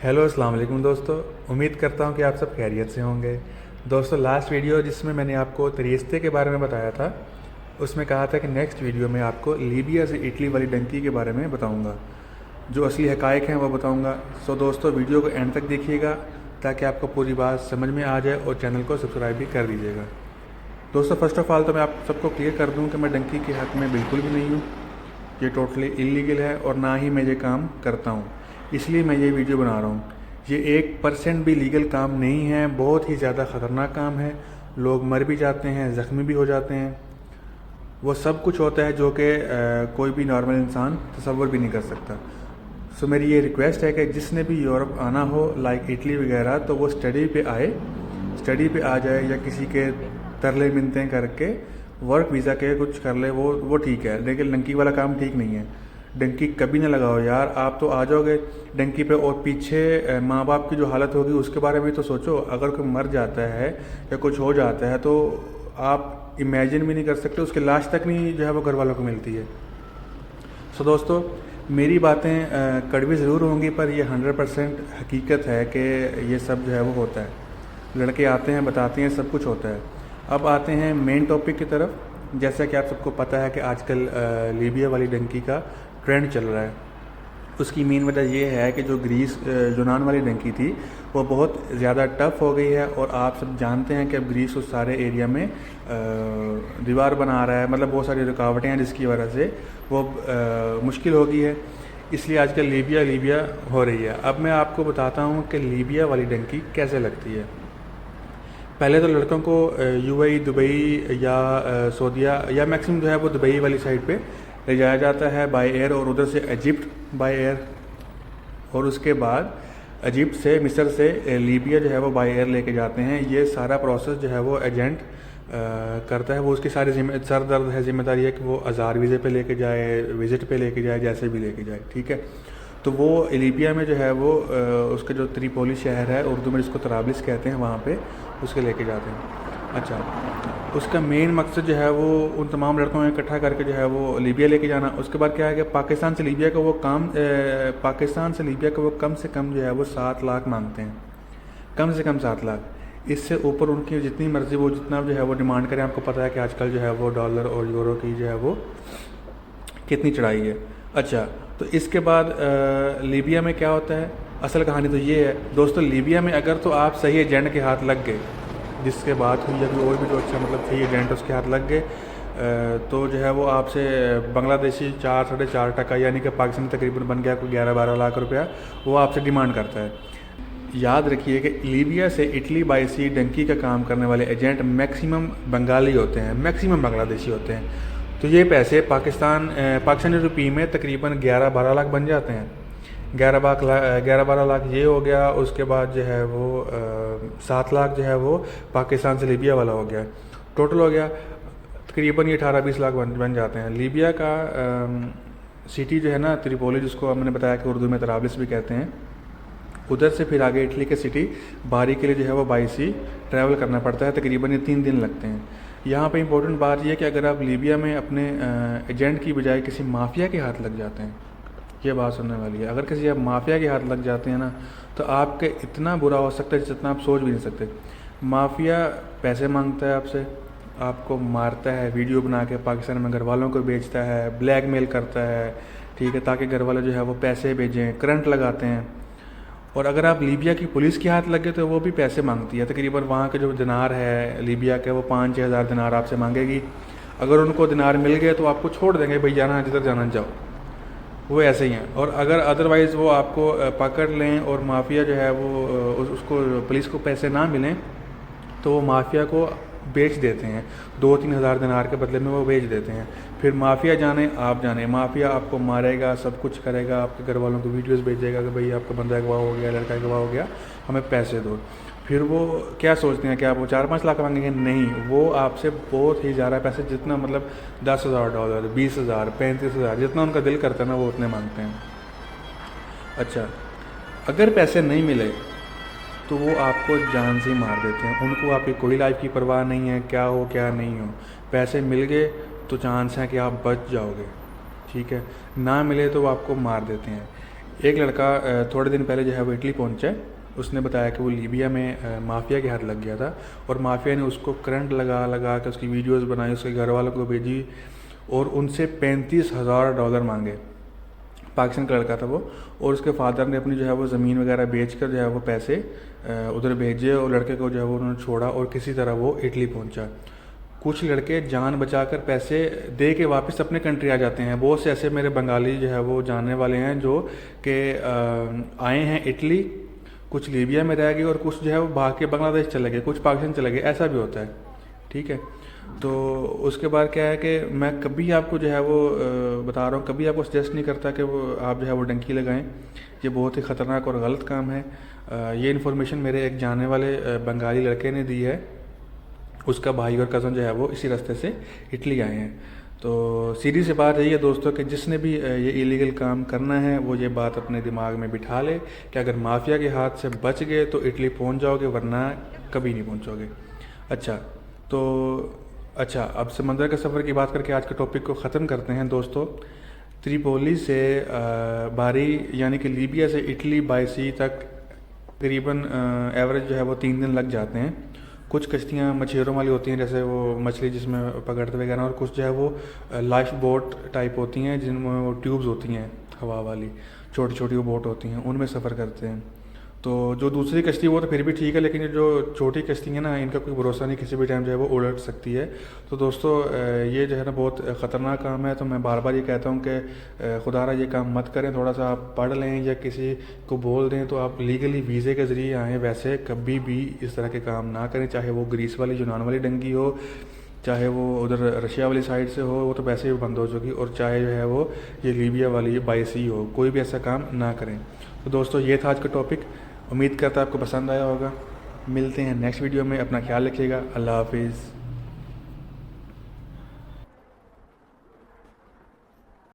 Hello अस्सलाम वालेकुम दोस्तों। उम्मीद करता हूँ कि आप सब खैरियत से होंगे। दोस्तों, लास्ट वीडियो जिसमें मैंने आपको तरीस्ते के बारे में बताया था, उसमें कहा था कि नेक्स्ट वीडियो में आपको लीबिया से इटली वाली डंकी के बारे में बताऊँगा, जो असली हकायक हैं वो बताऊँगा। सो दोस्तों, वीडियो को एंड तक देखिएगा ताकि आपको पूरी बात समझ में आ जाए, और चैनल को सब्सक्राइब भी कर दीजिएगा। दोस्तों, फ़र्स्ट ऑफ़ ऑल तो मैं आप सबको क्लियर कर दूँ कि मैं डंकी के हक़ में बिल्कुल भी नहीं हूँ। ये टोटली इलीगल है और ना ही मैं ये काम करता हूँ, इसलिए मैं ये वीडियो बना रहा हूँ। ये 1% भी लीगल काम नहीं है, बहुत ही ज़्यादा ख़तरनाक काम है। लोग मर भी जाते हैं, ज़ख्मी भी हो जाते हैं। वो सब कुछ होता है जो कि कोई भी नॉर्मल इंसान तसव्वुर भी नहीं कर सकता। सो मेरी ये रिक्वेस्ट है कि जिसने भी यूरोप आना हो, लाइक इटली वगैरह, तो वो स्टडी पे आए, स्टडी पे आ जाए, या किसी के तरले मिन्नतें करके वर्क वीज़ा के कुछ कर ले, वो ठीक है। लेकिन डंकी वाला काम ठीक नहीं है। डंकी कभी ना लगाओ यार। आप तो आ जाओगे डंकी पे, और पीछे माँ बाप की जो हालत होगी उसके बारे में तो सोचो। अगर कोई मर जाता है या कुछ हो जाता है तो आप इमेजिन भी नहीं कर सकते, उसकी लाश तक नहीं जो है वो घर वालों को मिलती है। सो दोस्तों, मेरी बातें कड़वी ज़रूर होंगी, पर ये 100% हकीकत है कि ये सब जो है वो होता है। लड़के आते हैं, बताते हैं, सब कुछ होता है। अब आते हैं मेन टॉपिक की तरफ। जैसा कि आप सबको पता है कि आजकल लीबिया वाली डंकी का ट्रेंड चल रहा है। उसकी मेन वजह ये है कि जो ग्रीस यूनान वाली डंकी थी वो बहुत ज़्यादा टफ हो गई है, और आप सब जानते हैं कि अब ग्रीस उस सारे एरिया में दीवार बना रहा है। मतलब बहुत सारी रुकावटें हैं जिसकी वजह से वो मुश्किल हो गई है। इसलिए आजकल लीबिया हो रही है। अब मैं आपको बताता हूँ कि लीबिया वाली डंकी कैसे लगती है। पहले तो लड़कों को यूएई, दुबई या सऊदीया, या मैक्सिमम जो है वो दुबई वाली साइड पे ले जाया जाता है बाय एयर, और उधर से इजिप्ट बाय एयर, और उसके बाद इजिप्ट से, मिस्र से लीबिया जो है वो बाय एयर लेके जाते हैं। ये सारा प्रोसेस जो है वो एजेंट करता है। वो उसकी सारी सर दर्द है, जिम्मेदारी है कि वो आज़ार वीज़े पे लेके जाए, विज़िट पे लेके जाए, जैसे भी लेके जाए, ठीक है। तो वो लीबिया में जो है वो उसका जो त्रिपोली शहर है, उर्दू में जिसको तराबलिस कहते हैं, वहाँ पे उसके लेके जाते हैं। अच्छा, उसका मेन मकसद जो है वो उन तमाम लड़कों को इकट्ठा करके जो है वो लीबिया लेके जाना। उसके बाद क्या है कि पाकिस्तान से लीबिया का वो कम से कम जो है वो 7 लाख मांगते हैं, कम से कम 7 लाख। इससे ऊपर उनकी जितनी मर्ज़ी वो जितना जो है वो डिमांड करें। आपको पता है कि आजकल जो है वो डॉलर और यूरो की जो है वो कितनी चढ़ाई है। अच्छा, तो इसके बाद लीबिया में क्या होता है, असल कहानी तो ये है दोस्तों। लीबिया में अगर तो आप सही एजेंट के हाथ लग गए, जिसके बात हुई, या फिर और भी जो अच्छा मतलब सही एजेंट उसके हाथ लग गए, तो जो है वो आपसे बांग्लादेशी 4-4.5%, यानी कि पाकिस्तान तकरीबन बन गया कोई 11-12 लाख रुपया, वो आपसे डिमांड करता है। याद रखिए कि लीबिया से इटली बाय सी डंकी का काम करने वाले एजेंट मैक्सिमम बंगाली होते हैं, मैक्सिमम बांग्लादेशी होते हैं। तो ये पैसे पाकिस्तानी रुपये में तकरीबन 11-12 लाख बन जाते हैं। 11-12 लाख ये हो गया। उसके बाद जो है वो 7 लाख जो है वो पाकिस्तान से लीबिया वाला हो गया। टोटल हो गया तकरीबन ये 18-20 लाख बन जाते हैं। लीबिया का सिटी जो है ना, त्रिपोली, जिसको मैंने बताया कि उर्दू में तराबलिस भी कहते हैं, उधर से फिर आगे इटली के सिटी बारी के लिए जो है वो बाई सी ट्रैवल करना पड़ता है। तकरीबन ये 3 दिन लगते हैं। यहाँ पे इंपॉर्टेंट बात यह है कि अगर आप लीबिया में अपने एजेंट की बजाय किसी माफिया के हाथ लग जाते हैं, ये बात सुनने वाली है, अगर किसी आप माफिया के हाथ लग जाते हैं ना, तो आपके इतना बुरा हो सकता है जितना आप सोच भी नहीं सकते। माफिया पैसे मांगता है आपसे, आपको मारता है, वीडियो बना के पाकिस्तान में घर वालों को बेचता है, ब्लैकमेल करता है, ठीक है, ताकि घर वाले जो है वो पैसे भेजें, करंट लगाते हैं। और अगर आप लीबिया की पुलिस के हाथ लगे तो वो भी पैसे मांगती है। तकरीबन वहाँ के जो दिनार है लीबिया के, वो 5-6 हज़ार दिनार आपसे मांगेगी। अगर उनको दिनार मिल गए तो आपको छोड़ देंगे, भाई जाना जिधर जाना जाओ, वो ऐसे ही हैं। और अगर अदरवाइज़ वो आपको पकड़ लें और माफिया जो है वो उसको पुलिस को पैसे ना मिलें, तो वो माफिया को बेच देते हैं। 2-3 हज़ार दिनार के बदले में वो बेच देते हैं। फिर माफिया जाने आप जाने, माफिया आपको मारेगा, सब कुछ करेगा, आपके घर वालों को वीडियोस भेजेगा कि भाई आपका बंदा अगवा हो गया, लड़का अगवा हो गया, हमें पैसे दो। फिर वो क्या सोचते हैं कि आप वो 4-5 लाख मांगेंगे? नहीं, वो आपसे बहुत ही ज़्यादा पैसे, जितना मतलब $10,000, 20,000, 35,000, जितना उनका दिल करता है ना, वो उतने मांगते हैं। अच्छा, अगर पैसे नहीं मिले तो वो आपको जान से मार देते हैं। उनको आपकी कोई लाइफ की परवाह नहीं है, क्या हो क्या नहीं हो। पैसे मिल गए तो चांस है कि आप बच जाओगे, ठीक है, ना मिले तो वो आपको मार देते हैं। एक लड़का थोड़े दिन पहले जो है वो इटली पहुंचा है। उसने बताया कि वो लीबिया में माफिया के हाथ लग गया था और माफिया ने उसको करंट लगा लगा के उसकी वीडियोस बनाई, उसके घर वालों को भेजी और उनसे $35,000 मांगे। पाकिस्तान का लड़का था वो, और उसके फादर ने अपनी जो है वो ज़मीन वगैरह बेच कर जो है वो पैसे उधर भेजे और लड़के को जो है वो उन्होंने छोड़ा और किसी तरह वो इटली पहुंचा। कुछ लड़के जान बचाकर पैसे दे के वापस अपने कंट्री आ जाते हैं। बहुत से ऐसे मेरे बंगाली जो है वो जानने वाले हैं जो कि आए हैं इटली, कुछ लीबिया में रह गए और कुछ जो है वो भाग के बांग्लादेश चले गए, कुछ पाकिस्तान चले गए, ऐसा भी होता है। ठीक है, तो उसके बाद क्या है कि मैं कभी आपको जो है वो बता रहा हूँ, कभी आपको सजेस्ट नहीं करता कि वो आप जो है वो डंकी लगाएं। ये बहुत ही ख़तरनाक और गलत काम है। ये इन्फॉर्मेशन मेरे एक जानने वाले बंगाली लड़के ने दी है। उसका भाई और कज़न जो है वो इसी रास्ते से इटली आए हैं। तो सीधी सी बात यही है दोस्तों कि जिसने भी ये इलीगल काम करना है वो ये बात अपने दिमाग में बिठा ले कि अगर माफिया के हाथ से बच गए तो इटली पहुंच जाओगे, वरना कभी नहीं पहुंचोगे। अच्छा, अब समंदर के सफ़र की बात करके आज के टॉपिक को ख़त्म करते हैं दोस्तों। त्रिपोली से बारी यानी कि लीबिया से इटली बाई सी तक तकरीबन एवरेज जो है वो 3 दिन लग जाते हैं। कुछ कश्तियाँ मछेरों वाली होती हैं, जैसे वो मछली जिसमें पकड़ते वगैरह, और कुछ जो है वो लाइफ बोट टाइप होती हैं जिनमें वो ट्यूब्स होती हैं हवा वाली, छोटी छोटी वो बोट होती हैं, उनमें सफ़र करते हैं। तो जो दूसरी कश्ती वो तो फिर भी ठीक है, लेकिन जो छोटी कश्ती है ना, इनका कोई भरोसा नहीं, किसी भी टाइम जो है वो उलट सकती है। तो दोस्तों ये जो है ना बहुत ख़तरनाक काम है। तो मैं बार बार ये कहता हूँ कि खुदारा ये काम मत करें। थोड़ा सा आप पढ़ लें या किसी को बोल दें तो आप लीगली वीज़े के ज़रिए आएँ। वैसे कभी भी इस तरह के काम ना करें, चाहे वो ग्रीस वाली यूनान वाली डंगी हो, चाहे वो उधर रशिया वाली साइड से हो, वो तो वैसे ही बंद हो चुकी, और चाहे जो है वो ये लीबिया वाली बाई सी हो, कोई भी ऐसा काम ना करें। तो दोस्तों ये था आज का टॉपिक। उम्मीद करता है आपको पसंद आया होगा। मिलते हैं नेक्स्ट वीडियो में। अपना ख्याल रखिएगा। अल्लाह हाफिज़।